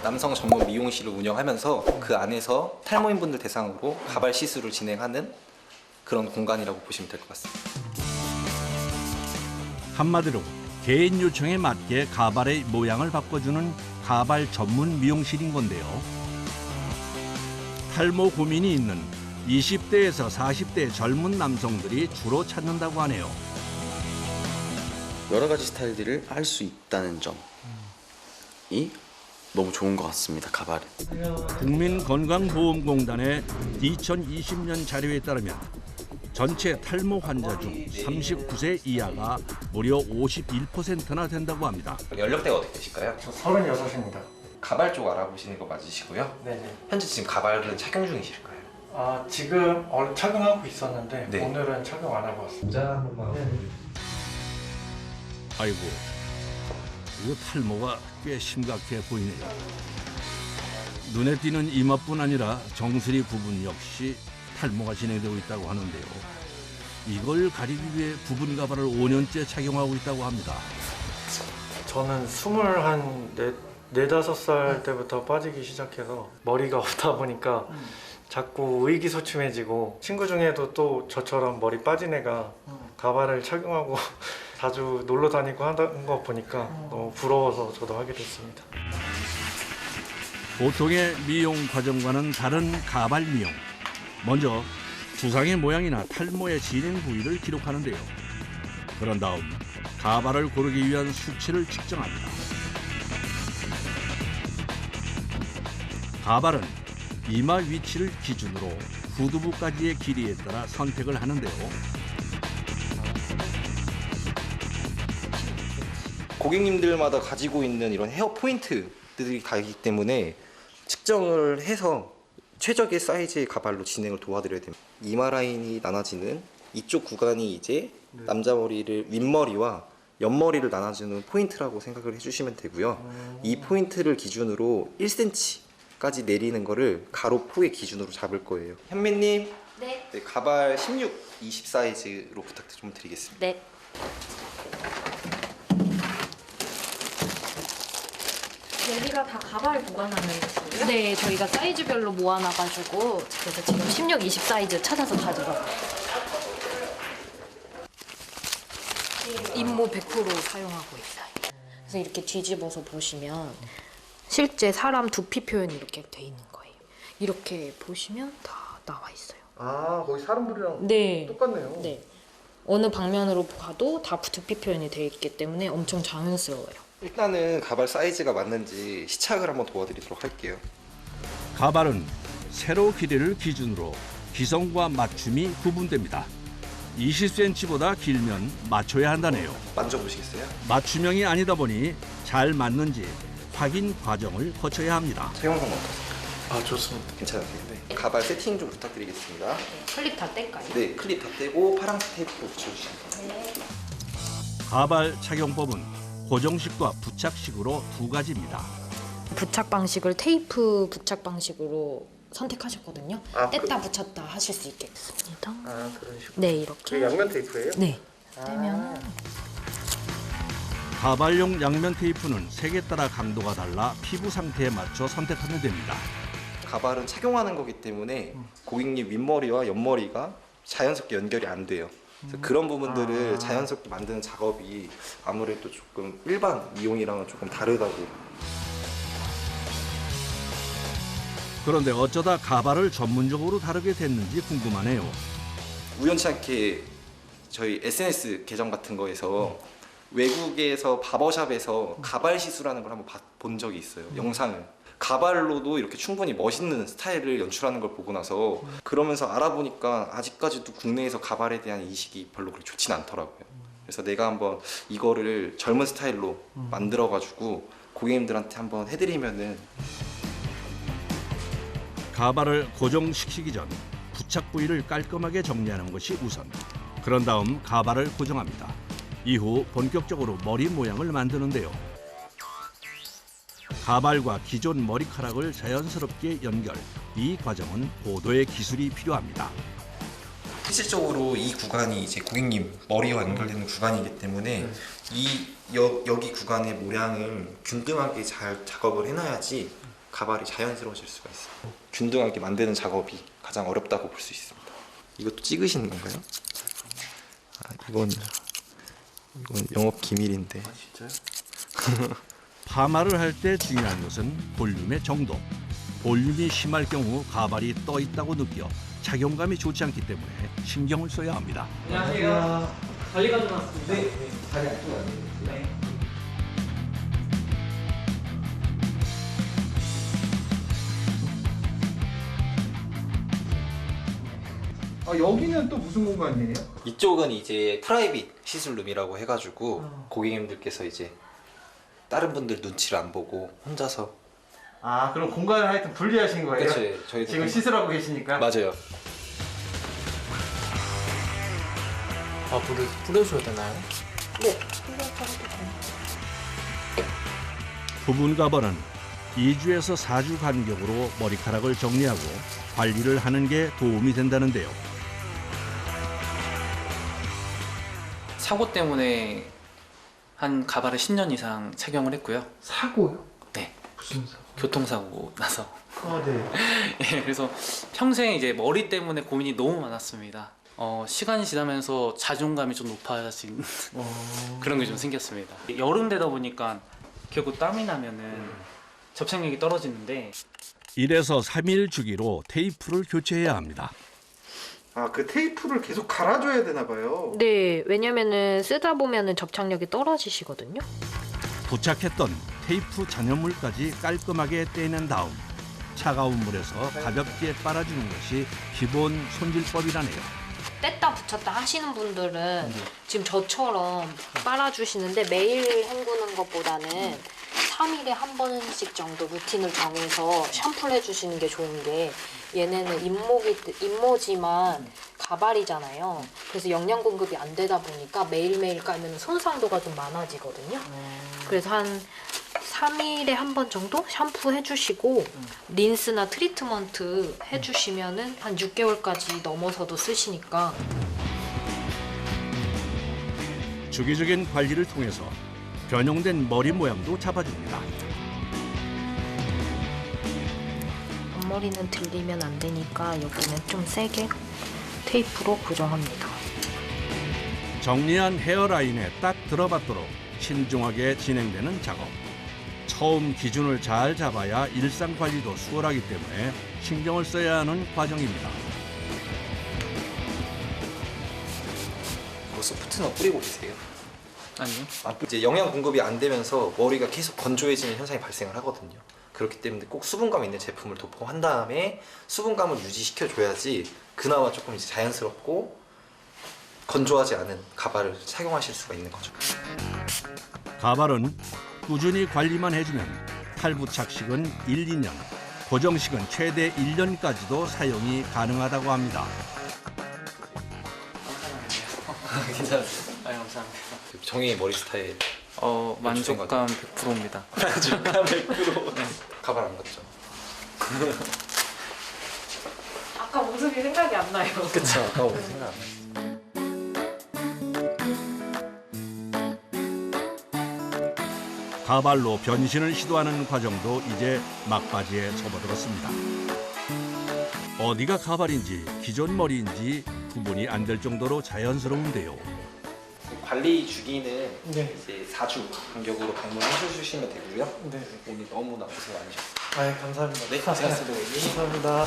남성 전문 미용실을 운영하면서 그 안에서 탈모인분들 대상으로 가발 시술을 진행하는 그런 공간이라고 보시면 될 것 같습니다. 한마디로 개인 요청에 맞게 가발의 모양을 바꿔주는 가발 전문 미용실인 건데요. 탈모 고민이 있는 20대에서 40대 젊은 남성들이 주로 찾는다고 하네요. 여러 가지 스타일들을 할 수 있다는 점이 너무 좋은 것 같습니다. 가발이. 국민건강보험공단의 2020년 자료에 따르면 전체 탈모 환자 중 39세 이하가 무려 51%나 된다고 합니다. 연령대가 어떻게 되실까요? 저 36입니다. 가발 쪽 알아보시는 거 맞으시고요. 네네. 현재 지금 가발은 착용 중이실까요? 지금 착용하고 있었는데 네. 오늘은 착용 안 하고 왔습니다. 아이고, 이거 탈모가 꽤 심각해 보이네요. 눈에 띄는 이마뿐 아니라 정수리 부분 역시 탈모가 진행되고 있다고 하는데요. 이걸 가리기 위해 부분 가발을 5년째 착용하고 있다고 합니다. 저는 24~5살 때부터 빠지기 시작해서 머리가 없다 보니까 자꾸 의기소침해지고 친구 중에도 또 저처럼 머리 빠진 애가 가발을 착용하고 자주 놀러 다니고 하는 거 보니까 너무 부러워서 저도 하게 됐습니다. 보통의 미용 과정과는 다른 가발 미용. 먼저 두상의 모양이나 탈모의 진행 부위를 기록하는데요. 그런 다음 가발을 고르기 위한 수치를 측정합니다. 가발은 이마 위치를 기준으로 후두부까지의 길이에 따라 선택을 하는데요. 고객님들마다 가지고 있는 이런 헤어 포인트들이 다르기 때문에 측정을 해서 최적의 사이즈의 가발로 진행을 도와드려야 됩니다. 이마 라인이 나눠지는 이쪽 구간이 이제 남자 머리를 윗머리와 옆머리를 나눠주는 포인트라고 생각을 해주시면 되고요. 이 포인트를 기준으로 1cm까지 내리는 거를 가로 폭의 기준으로 잡을 거예요. 현미님, 네. 네, 가발 16, 20 사이즈로 부탁 좀 드리겠습니다. 네. 여기가 다 가발 보관하는 곳이에요? 네, 저희가 사이즈별로 모아놔가지고 그래서 지금 16, 20 사이즈 찾아서 가져가요. 인모 100% 사용하고 있어요. 그래서 이렇게 뒤집어서 보시면 실제 사람 두피 표현이 이렇게 돼 있는 거예요. 이렇게 보시면 다 나와 있어요. 거기 사람들이랑 네. 똑같네요. 네. 어느 방면으로 가도 다 두피 표현이 돼 있기 때문에 엄청 자연스러워요. 일단은 가발 사이즈가 맞는지 시착을 한번 도와드리도록 할게요. 가발은 세로 길이를 기준으로 기성과 맞춤이 구분됩니다. 20cm보다 길면 맞춰야 한다네요. 만져보시겠어요? 맞춤형이 아니다 보니 잘 맞는지 확인 과정을 거쳐야 합니다. 착용 방법 어떠세요? 좋습니다. 괜찮으세요? 네. 가발 세팅 좀 부탁드리겠습니다. 네, 클립 다 뗄까요? 네, 클립 다 떼고 파란색 테이프로 붙여주시면 됩니다. 가발 착용법은 고정식과 부착식으로 두 가지입니다. 부착 방식을 테이프 부착 방식으로 선택하셨거든요. 뗐다 붙였다 하실 수 있겠습니다. 그런 식으로. 네, 이렇게. 양면 테이프예요? 네. 떼면 가발용 양면 테이프는 색에 따라 강도가 달라 피부 상태에 맞춰 선택하면 됩니다. 가발은 착용하는 거기 때문에 고객님 윗머리와 옆머리가 자연스럽게 연결이 안 돼요. 그래서 그런 부분들을 자연스럽게 만드는 작업이 아무래도 조금 일반 미용이랑은 조금 다르다고. 그런데 어쩌다 가발을 전문적으로 다루게 됐는지 궁금하네요. 우연치 않게 저희 SNS 계정 같은 거에서 외국에서 바버샵에서 가발 시술하는 걸 한번 본 적이 있어요. 영상을. 가발로도 이렇게 충분히 멋있는 스타일을 연출하는 걸 보고 나서 그러면서 알아보니까 아직까지도 국내에서 가발에 대한 인식이 별로 그렇게 좋진 않더라고요. 그래서 내가 한번 이거를 젊은 스타일로 만들어가지고 고객님들한테 한번 해드리면은. 가발을 고정시키기 전 부착 부위를 깔끔하게 정리하는 것이 우선. 그런 다음 가발을 고정합니다. 이후 본격적으로 머리 모양을 만드는데요. 가발과 기존 머리카락을 자연스럽게 연결. 이 과정은 고도의 기술이 필요합니다. 실질적으로 이 구간이 이제 고객님 머리와 연결되는 구간이기 때문에 여기 구간의 모양을 균등하게 잘 작업을 해놔야지 가발이 자연스러워질 수가 있어요. 균등하게 만드는 작업이 가장 어렵다고 볼 수 있습니다. 이것도 찍으시는 건가요? 아, 이건 영업 기밀인데. 진짜요? 파마를 할 때 중요한 것은 볼륨의 정도. 볼륨이 심할 경우 가발이 떠 있다고 느껴 착용감이 좋지 않기 때문에 신경을 써야 합니다. 안녕하세요. 관리 가져왔습니다. 네, 다리 안쪽 안 여기는 또 무슨 공간이에요? 이쪽은 이제 프라이빗 시술룸이라고 해가지고 고객님들께서 이제 다른 분들 눈치를 안 보고 혼자서 아, 그럼 공간을 하여튼 분리하신 거예요? 그렇죠. 저희도 지금 시술하고 계시니까? 맞아요. 아, 물을 뿌려줘야 되나요? 네. 부분 가발은 2주에서 4주 간격으로 머리카락을 정리하고 관리를 하는 게 도움이 된다는데요. 사고 때문에 한 가발을 10년 이상 착용을 했고요. 사고요? 네. 무슨 사고? 교통사고 나서. 아, 네. 예, 그래서 평생 이제 머리 때문에 고민이 너무 많았습니다. 시간이 지나면서 자존감이 좀 높아진 그런 게 좀 생겼습니다. 여름 되다 보니까 결국 땀이 나면은 접착력이 떨어지는데 1에서 3일 주기로 테이프를 교체해야 합니다. 아, 그 테이프를 계속 갈아줘야 되나 봐요. 네, 왜냐면은 쓰다 보면은 접착력이 떨어지시거든요. 부착했던 테이프 잔여물까지 깔끔하게 떼낸 다음 차가운 물에서 가볍게 빨아주는 것이 기본 손질법이라네요. 뗐다 붙였다 하시는 분들은 지금 저처럼 빨아주시는데 매일 헹구는 것보다는 3일에 한 번씩 정도 루틴을 정해서 샴푸를 해주시는 게 좋은 게 얘네는 잎모지만 가발이잖아요. 그래서 영양 공급이 안 되다 보니까 매일매일 깔면 손상도가 좀 많아지거든요. 그래서 한 3일에 한 번 정도 샴푸 해주시고 린스나 트리트먼트 해주시면은 한 6개월까지 넘어서도 쓰시니까. 주기적인 관리를 통해서 변형된 머리 모양도 잡아줍니다. 앞머리는 들리면 안 되니까 여기는 좀 세게 테이프로 고정합니다. 정리한 헤어라인에 딱 들어받도록 신중하게 진행되는 작업. 처음 기준을 잘 잡아야 일상 관리도 수월하기 때문에 신경을 써야 하는 과정입니다. 뭐 소프트너 뿌리고 계세요? 아니요. 이제 영양 공급이 안 되면서 머리가 계속 건조해지는 현상이 발생을 하거든요. 그렇기 때문에 꼭 수분감 있는 제품을 도포한 다음에 수분감을 유지시켜 줘야지 그나마 조금 이제 자연스럽고 건조하지 않은 가발을 착용하실 수가 있는 거죠. 가발은 꾸준히 관리만 해주면 탈부착식은 1, 2년, 고정식은 최대 1년까지도 사용이 가능하다고 합니다. 괜찮으세요? 아, 감사합니다. 정혜의 머리 스타일 만족감 100%입니다. 만족감 100%. 가발 안 같죠? 아까 모습이 생각이 안 나요. 그쵸. 아까 생각 안 나요. 가발로 변신을 시도하는 과정도 이제 막바지에 접어들었습니다. 어디가 가발인지 기존 머리인지 구분이 안 될 정도로 자연스러운데요. 관리 주기는 네. 이제 4주 간격으로 방문해 주시면 되고요. 네. 오늘 너무나 고생 많으셨어요. 아, 감사합니다. 네, 고생하셨습니다. 감사합니다.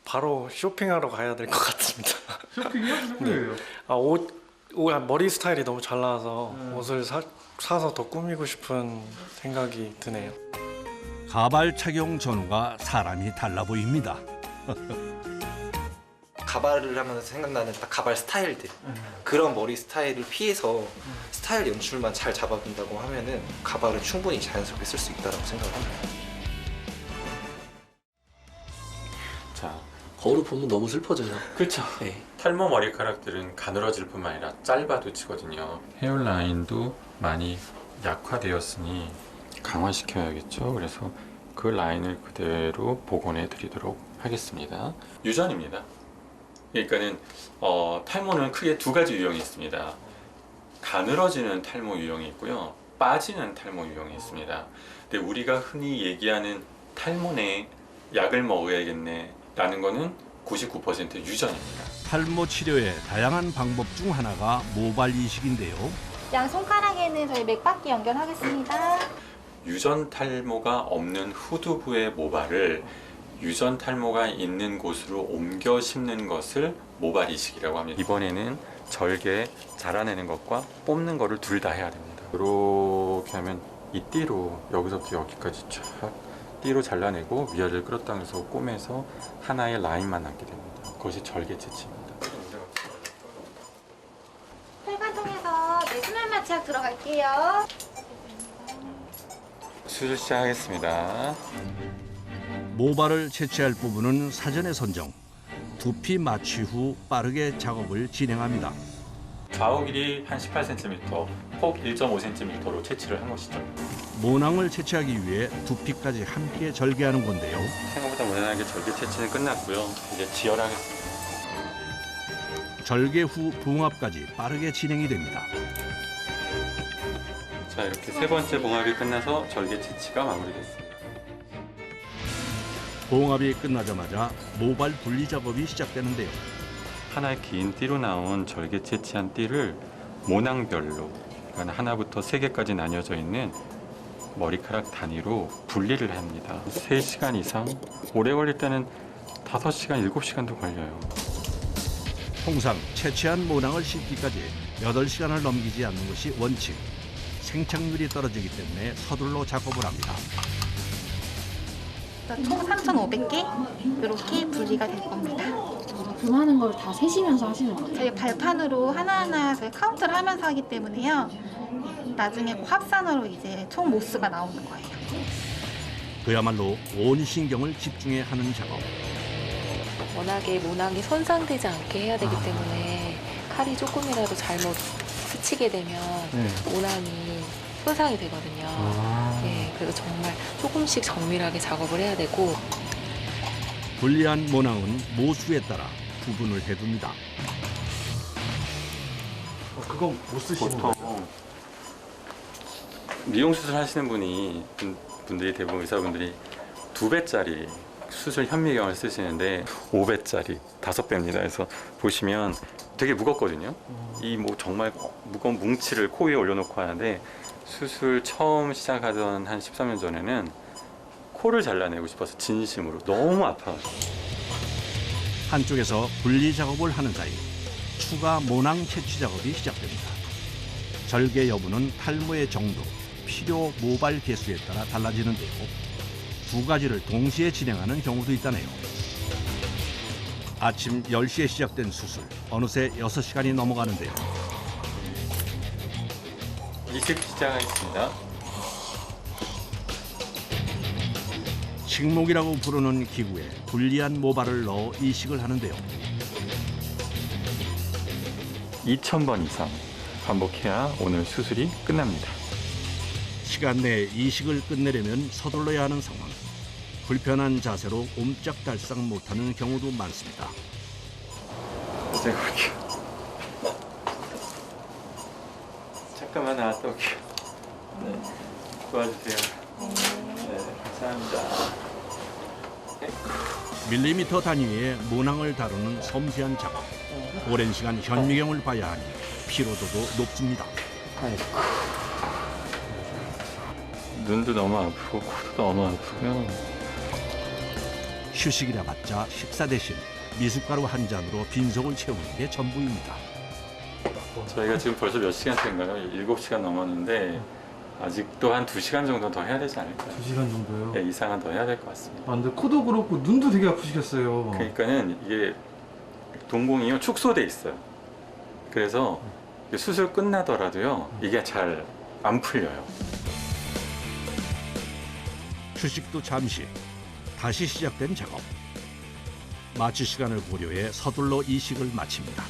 바로 쇼핑하러 가야 될 것 같습니다. 쇼핑이요? 누구예요? 아, 머리 스타일이 너무 잘 나와서 옷을 사서 더 꾸미고 싶은 생각이 드네요. 가발 착용 전후가 사람이 달라 보입니다. 가발을 하면서 생각나는 딱 가발 스타일들 그런 머리 스타일을 피해서 스타일 연출만 잘 잡아준다고 하면은 가발은 충분히 자연스럽게 쓸 수 있다고 생각을 합니다. 자, 거울을 보면 너무 슬퍼져요. 그렇죠. 네. 탈모 머리카락들은 가늘어질 뿐만 아니라 짧아도 치거든요. 헤어라인도 많이 약화되었으니 강화시켜야겠죠. 그래서 그 라인을 그대로 복원해 드리도록 하겠습니다. 유전입니다. 그러니까는 탈모는 크게 두 가지 유형이 있습니다. 가늘어지는 탈모 유형이 있고요. 빠지는 탈모 유형이 있습니다. 근데 우리가 흔히 얘기하는 탈모네, 약을 먹어야겠네 라는 거는 99% 유전입니다. 탈모 치료의 다양한 방법 중 하나가 모발 이식인데요. 양 손가락에는 저희 맥박기 연결하겠습니다. 유전 탈모가 없는 후두부의 모발을 유전 탈모가 있는 곳으로 옮겨 심는 것을 모발 이식이라고 합니다. 이번에는 절개 자라내는 것과 뽑는 거를 둘 다 해야 됩니다. 이렇게 하면 이 띠로 여기서부터 여기까지 쫙 띠로 잘라내고 위아래를 끌어당겨서 꼬매서 하나의 라인만 남게 됩니다. 그것이 절개 채취입니다. 혈관통해서 수면 마취약 들어갈게요. 수술 시작하겠습니다. 모발을 채취할 부분은 사전에 선정. 두피 마취 후 빠르게 작업을 진행합니다. 좌우 길이 한 18cm, 폭 1.5cm로 채취를 한 것이죠. 모낭을 채취하기 위해 두피까지 함께 절개하는 건데요. 생각보다 무난하게 절개 채취는 끝났고요. 이제 지혈하겠습니다. 절개 후 봉합까지 빠르게 진행이 됩니다. 자, 이렇게 세 번째 봉합이 끝나서 절개 채취가 마무리됐습니다. 봉합이 끝나자마자 모발 분리 작업이 시작되는데요. 하나의 긴 띠로 나온 절개 채취한 띠를 모낭별로, 그러니까 하나부터 3개까지 나뉘어져 있는 머리카락 단위로 분리를 합니다. 3시간 이상, 오래 걸릴 때는 5시간, 7시간도 걸려요. 통상 채취한 모낭을 씻기까지 8시간을 넘기지 않는 것이 원칙. 생착률이 떨어지기 때문에 서둘러 작업을 합니다. 총 3,500개 이렇게 분리가 될 겁니다. 그 많은 걸 다 세시면서 하시는 거예요? 저희 발판으로 하나하나 저희 카운트를 하면서 하기 때문에요. 나중에 그 합산으로 이제 총 모수가 나오는 거예요. 그야말로 온 신경을 집중해 하는 작업. 워낙에 모낭이 손상되지 않게 해야 되기 때문에 칼이 조금이라도 잘못 스치게 되면 모낭이 손상이 되거든요. 네, 그래서 정말 조금씩 정밀하게 작업을 해야 되고. 분리한 모낭은 모수에 따라 구분을 해둡니다. 그건 못 쓰시는 거예요? 보통 미용 수술 하시는 분들이 대부분 의사분들이 2배짜리 수술 현미경을 쓰시는데 5배짜리 5배입니다. 그래서 보시면 되게 무겁거든요. 이 뭐 정말 무거운 뭉치를 코 위에 올려놓고 하는데 수술 처음 시작하던 한 13년 전에는 코를 잘라내고 싶어서 진심으로 너무 아파요. 한쪽에서 분리 작업을 하는 사이 추가 모낭 채취 작업이 시작됩니다. 절개 여부는 탈모의 정도, 필요 모발 개수에 따라 달라지는데요. 두 가지를 동시에 진행하는 경우도 있다네요. 아침 10시에 시작된 수술, 어느새 6시간이 넘어가는데요. 이식 시작하겠습니다. 식목이라고 부르는 기구에 분리한 모발을 넣어 이식을 하는데요. 2,000번 이상 반복해야 오늘 수술이 끝납니다. 시간 내에 이식을 끝내려면 서둘러야 하는 상황. 불편한 자세로 옴짝달싹 못하는 경우도 많습니다. 제가 볼게요. 잠깐만 나왔다 올게요. 네, 도와주세요. 네, 감사합니다. 밀리미터 단위의 모낭을 다루는 섬세한 작업. 오랜 시간 현미경을 봐야 하니 피로도도 높습니다. 눈도 너무 아프고 코도 너무 아프고요. 휴식이라 봤자 식사 대신 미숫가루 한 잔으로 빈속을 채우는 게 전부입니다. 저희가 지금 벌써 몇 시간째인가요? 7시간 넘었는데 아직도 한 2시간 정도 더 해야 되지 않을까요? 2시간 정도요? 네, 이상은 더 해야 될 것 같습니다. 아, 근데 코도 그렇고 눈도 되게 아프시겠어요. 그러니까는 이게 동공이요 축소돼 있어요. 그래서 수술 끝나더라도요 이게 잘 안 풀려요. 휴식도 잠시. 다시 시작된 작업. 마취 시간을 고려해 서둘러 이식을 마칩니다.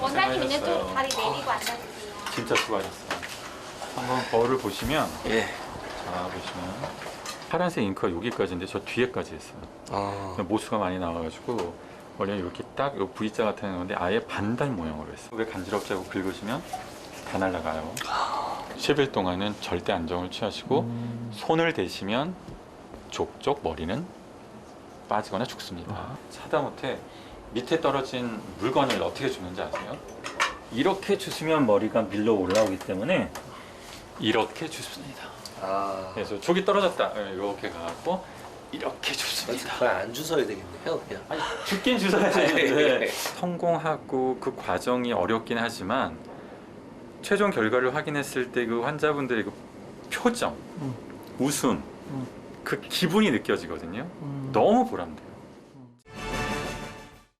원장님 있는 쪽 다리 내리고 앉아주세요. 진짜 수고하셨어요. 한번 거울을 보시면 예. 자 보시면 파란색 잉크가 여기까지인데 저 뒤에까지 했어요. 모수가 많이 나와가지고 원래 이렇게 딱 요 V자 같은 건데 아예 반달 모양으로 했어요. 왜 간지럽자고 긁으시면 다 날아가요. 10일 동안은 절대 안정을 취하시고 손을 대시면 족족 머리는 빠지거나 죽습니다. 하다못해 밑에 떨어진 물건을 어떻게 주는지 아세요? 이렇게 주시면 머리가 밀려 올라오기 때문에 이렇게 주습니다. 그래서 족이 떨어졌다. 이렇게 가고 이렇게 줍습니다. 거의 안 주워야 되겠네요. 그냥. 아니, 죽긴 주셔야 되는데 성공하고 그 과정이 어렵긴 하지만 최종 결과를 확인했을 때 그 환자분들의 그 표정, 웃음, 그 기분이 느껴지거든요. 너무 보람돼요.